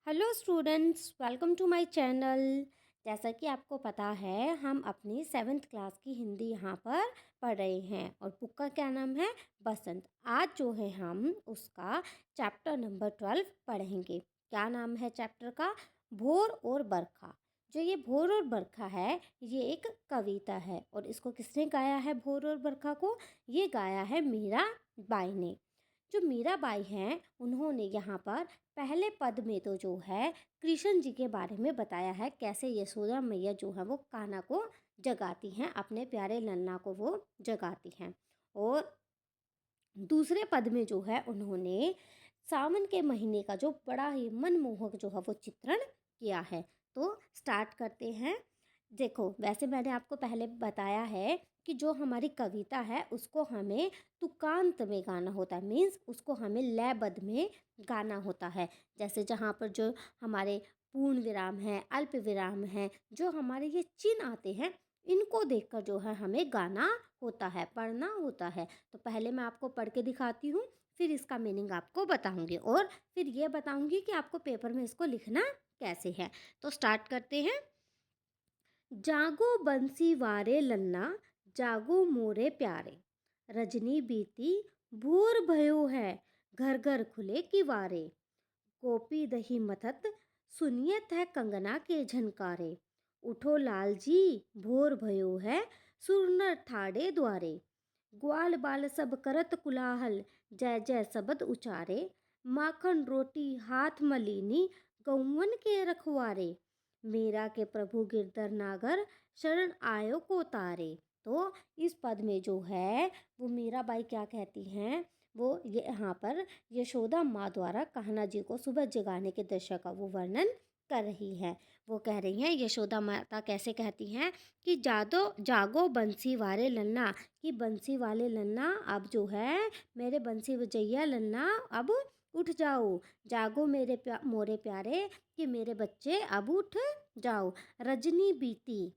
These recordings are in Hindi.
Hello students, welcome to my channel. जैसा कि आपको पता है, हम अपनी 7th क्लास की हिंदी यहाँ पर पढ़ रहे हैं और बुक का क्या नाम है? बसंत। आज जो है हम उसका चैप्टर नंबर 12 पढ़ेंगे। क्या नाम है चैप्टर का? भोर और बरखा। जो ये भोर और बरखा है, ये एक कविता है और इसको किसने गाया है? भोर और बरखा को ये गाया है मीराबाई ने। जो मीराबाई हैं, उन्होंने यहाँ पर पहले पद में तो जो है कृष्ण जी के बारे में बताया है, कैसे यशोदा मैया जो है वो कान्हा को जगाती हैं, अपने प्यारे लल्ला को वो जगाती हैं। और दूसरे पद में जो है उन्होंने सावन के महीने का जो बड़ा ही मनमोहक जो है वो चित्रण किया है। तो स्टार्ट करते हैं। देखो, वैसे मैंने आपको पहले बताया है कि जो हमारी कविता है उसको हमें तुकांत में गाना होता है, मीन्स उसको हमें लयबद्ध में गाना होता है। जैसे जहाँ पर जो हमारे पूर्ण विराम है, अल्प विराम है, जो हमारे ये चिन्ह आते हैं, इनको देखकर जो है हमें गाना होता है, पढ़ना होता है। तो पहले मैं आपको पढ़ के दिखाती हूँ, फिर इसका मीनिंग आपको बताऊंगी और फिर ये बताऊंगी कि आपको पेपर में इसको लिखना कैसे है। तो स्टार्ट करते हैं। जागो बंसी वारे लन्ना, जागो मोरे प्यारे, रजनी बीती भोर भयो है, घर घर खुले किवारे, गोपी दही मथत सुनियत है कंगना के झनकारे, उठो लाल जी भोर भयो है, सुरनर ठाड़े द्वारे, ग्वाल बाल सब करत कुलाहल, जय जय सबद उचारे, माखन रोटी हाथ मलीनी, गौवन के रखवारे, मीरा के प्रभु गिरधर नागर, शरण आयो को तारे। तो इस पद में जो है वो मीराबाई क्या कहती हैं, वो ये यहाँ पर यशोदा माँ द्वारा कान्हा जी को सुबह जगाने के दृश्य का वो वर्णन कर रही है। वो कह रही हैं, यशोदा माता कैसे कहती हैं कि जादो जागो बंसी वाले लन्ना, कि बंसी वाले लन्ना अब जो है मेरे बंसी बजैया लन्ना अब उठ जाओ, जागो मेरे मोरे प्यारे, कि मेरे बच्चे अब उठ जाओ। रजनी बीती,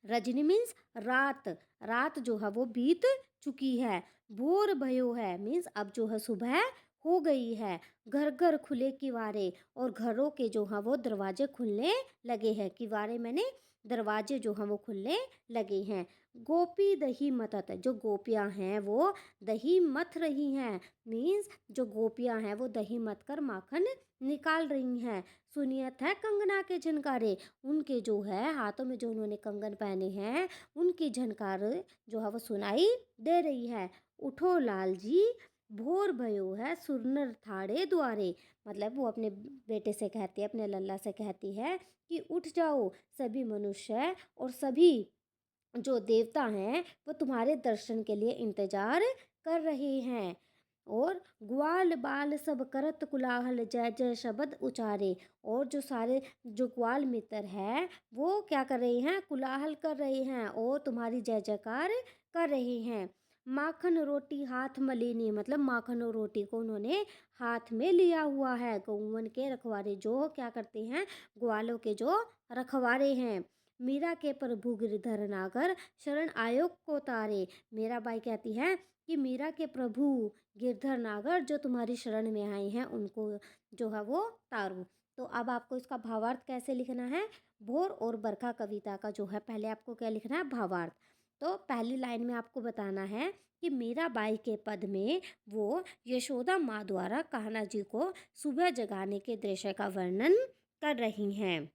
रजनी मीन्स रात, रात जो है वो बीत चुकी है। भोर भयो है मीन्स अब जो है सुबह हो गई है। घर घर खुले किवारे, और घरों के जो है वो दरवाजे खुलने लगे हैं। किवारे मैंने दरवाजे जो हैं वो खुलने लगे हैं। गोपी दही मतत, जो गोपियां हैं वो दही मथ रही हैं, मीन्स जो गोपियां हैं वो दही मथ कर माखन निकाल रही हैं। सुनियत है कंगना के झनकारे, उनके जो है हाथों में जो उन्होंने कंगन पहने हैं, उनकी झनकार जो है वो सुनाई दे रही है। उठो लाल जी भोर भयो है, सुरनर थाड़े द्वारे, मतलब वो अपने बेटे से कहती है, अपने लल्ला से कहती है कि उठ जाओ, सभी मनुष्य और सभी जो देवता हैं वो तुम्हारे दर्शन के लिए इंतजार कर रहे हैं। और ग्वाल बाल सब करत कुलाहल, जय जय शब्द उचारे, और जो सारे जो ग्वाल मित्र है वो क्या कर रहे हैं? कुलाहल कर रहे हैं और तुम्हारी जय जयकार कर रहे हैं। माखन रोटी हाथ मलीनी, मतलब माखन और रोटी को उन्होंने हाथ में लिया हुआ है। गौवन के रखवारे, जो क्या करते हैं? ग्वालों के जो रखवारे हैं। मीरा के प्रभु गिरधर नागर, शरण आयोग को तारे, मीराबाई कहती है कि मीरा के प्रभु गिरधर नागर जो तुम्हारी शरण में आए हैं उनको जो है वो तारो। तो अब आपको इसका भावार्थ कैसे लिखना है? भोर और बरखा कविता का जो है पहले आपको क्या लिखना है? भावार्थ। तो पहली लाइन में आपको बताना है कि मीराबाई के पद में वो यशोदा माँ द्वारा कान्हा जी को सुबह जगाने के दृश्य का वर्णन कर रही हैं।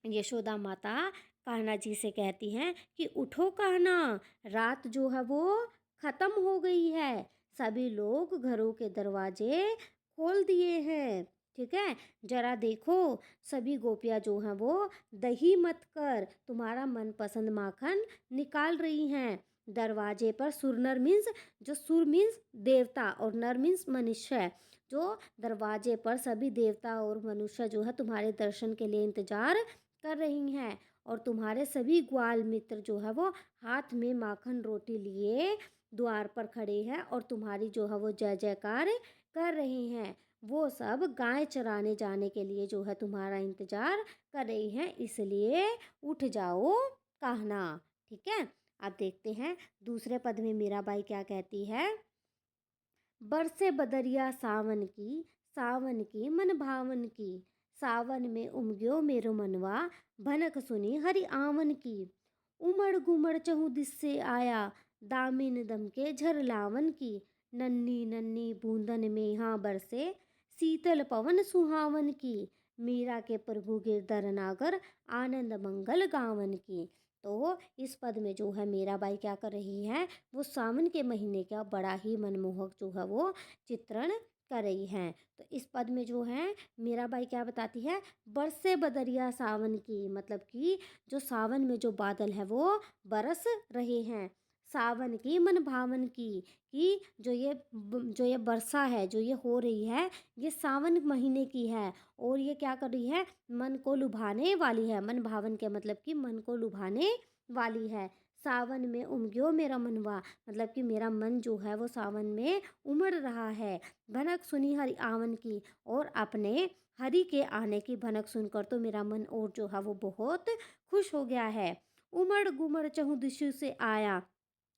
यशोदा माता कान्हा जी से कहती हैं कि उठो कान्हा, रात जो है वो खत्म हो गई है, सभी लोग घरों के दरवाजे खोल दिए हैं। ठीक है, जरा देखो, सभी गोपियां जो हैं वो दही मत कर तुम्हारा मनपसंद माखन निकाल रही हैं। दरवाजे पर सुरनर मीन्स, जो सुर मीन्स देवता और नर मीन्स मनुष्य, जो दरवाजे पर सभी देवता और मनुष्य जो है तुम्हारे दर्शन के लिए इंतजार कर रही हैं। और तुम्हारे सभी ग्वाल मित्र जो है वो हाथ में माखन रोटी लिए द्वार पर खड़े हैं और तुम्हारी जो है वो जय जयकार कर रहे हैं। वो सब गाय चराने जाने के लिए जो है तुम्हारा इंतजार कर रही हैं, इसलिए उठ जाओ कहना। ठीक है, अब देखते हैं दूसरे पद में मीराबाई क्या कहती है। बरसे बदरिया सावन की, सावन की मन भावन की, सावन में उमग्यो मेरो मनवा, भनक सुनी हरि आवन की। उमड़ घुमड़ चहु दिस से आया, दामिन दम के झर लावन की। नन्ही नन्ही बूंदन में हाँ बरसे, शीतल पवन सुहावन की। मीरा के प्रभु गिरधर नागर, आनंद मंगल गावन की। तो इस पद में जो है मीराबाई क्या कर रही है, वो सावन के महीने का बड़ा ही मनमोहक जो है वो चित्रण कर रही हैं। तो इस पद में जो है मीराबाई क्या बताती है, बरसे बदरिया सावन की, मतलब कि जो सावन में जो बादल है वो बरस रहे हैं। सावन की मन भावन की, कि जो ये वर्षा है जो ये हो रही है ये सावन महीने की है, और ये क्या कर रही है, मन को लुभाने वाली है। मन भावन के मतलब कि मन को लुभाने वाली है। सावन में उमग्यो मेरा मनवा, मतलब कि मेरा मन जो है वो सावन में उमड़ रहा है। भनक सुनी हरि आवन की, और अपने हरि के आने की भनक सुनकर तो मेरा मन और जो है वो बहुत खुश हो गया है। उमड़ घुमड़ चहु दिशु से आया,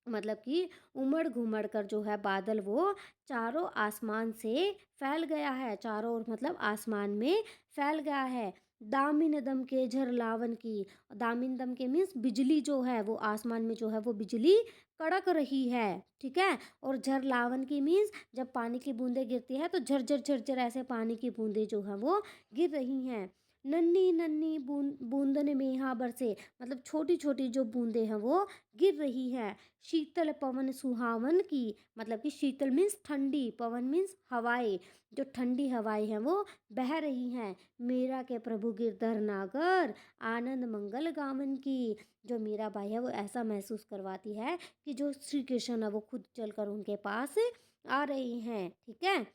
मतलब कि उमड़ घुमड़ कर जो है बादल वो चारों आसमान से फैल गया है। चारों ओर मतलब आसमान में फैल गया है। दामिन दम के झर लावन की, दामिन दम के मीन्स बिजली जो है वो आसमान में जो है वो बिजली कड़क रही है, ठीक है। और झर लावन की मीन्स जब पानी की बूंदें गिरती है तो झरझर झरझर ऐसे पानी की बूंदें जो है वो गिर रही हैं। नन्ही नन्ही बूंदन में यहाँ बरसे, मतलब छोटी छोटी जो बूंदें हैं वो गिर रही है। शीतल पवन सुहावन की, मतलब कि शीतल मीन्स ठंडी, पवन मीन्स हवाएं, जो ठंडी हवाएं हैं वो बह रही हैं। मीरा के प्रभु गिरधर नागर, आनंद मंगल गावन की। जो मीराबाई है वो ऐसा महसूस करवाती है कि जो श्री कृष्ण है वो खुद चलकर उनके पास आ रही हैं, ठीक है।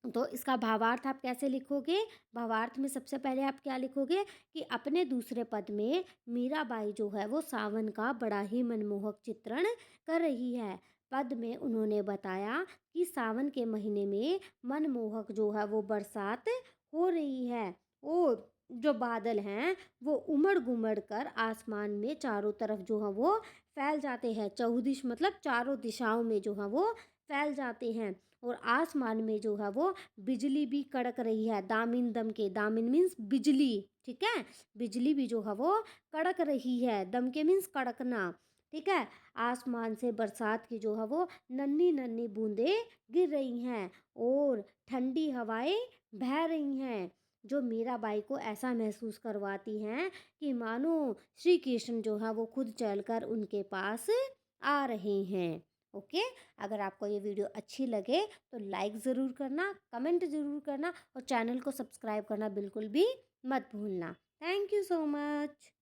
तो इसका भावार्थ आप कैसे लिखोगे, भावार्थ में सबसे पहले आप क्या लिखोगे कि अपने दूसरे पद में मीराबाई जो है वो सावन का बड़ा ही मनमोहक चित्रण कर रही है। पद में उन्होंने बताया कि सावन के महीने में मनमोहक जो है वो बरसात हो रही है, और जो बादल हैं वो उमड़ घुमड़ कर आसमान में चारों तरफ जो है वो फैल जाते हैं। चौदिश मतलब चारों दिशाओं में जो है वो फैल जाते हैं। और आसमान में जो है वो बिजली भी कड़क रही है। दामिन दम के, दामिन मीन्स बिजली, ठीक है। बिजली भी जो है वो कड़क रही है। दम के मीन्स कड़कना, ठीक है। आसमान से बरसात की जो है वो नन्ही नन्ही बूंदें गिर रही हैं, और ठंडी हवाएं बह रही हैं, जो मीराबाई को ऐसा महसूस करवाती हैं कि मानो श्री कृष्ण जो है वो खुद चलकर उनके पास आ रहे हैं। ओके। अगर आपको ये वीडियो अच्छी लगे तो लाइक ज़रूर करना, कमेंट ज़रूर करना, और चैनल को सब्सक्राइब करना बिल्कुल भी मत भूलना। Thank you so much.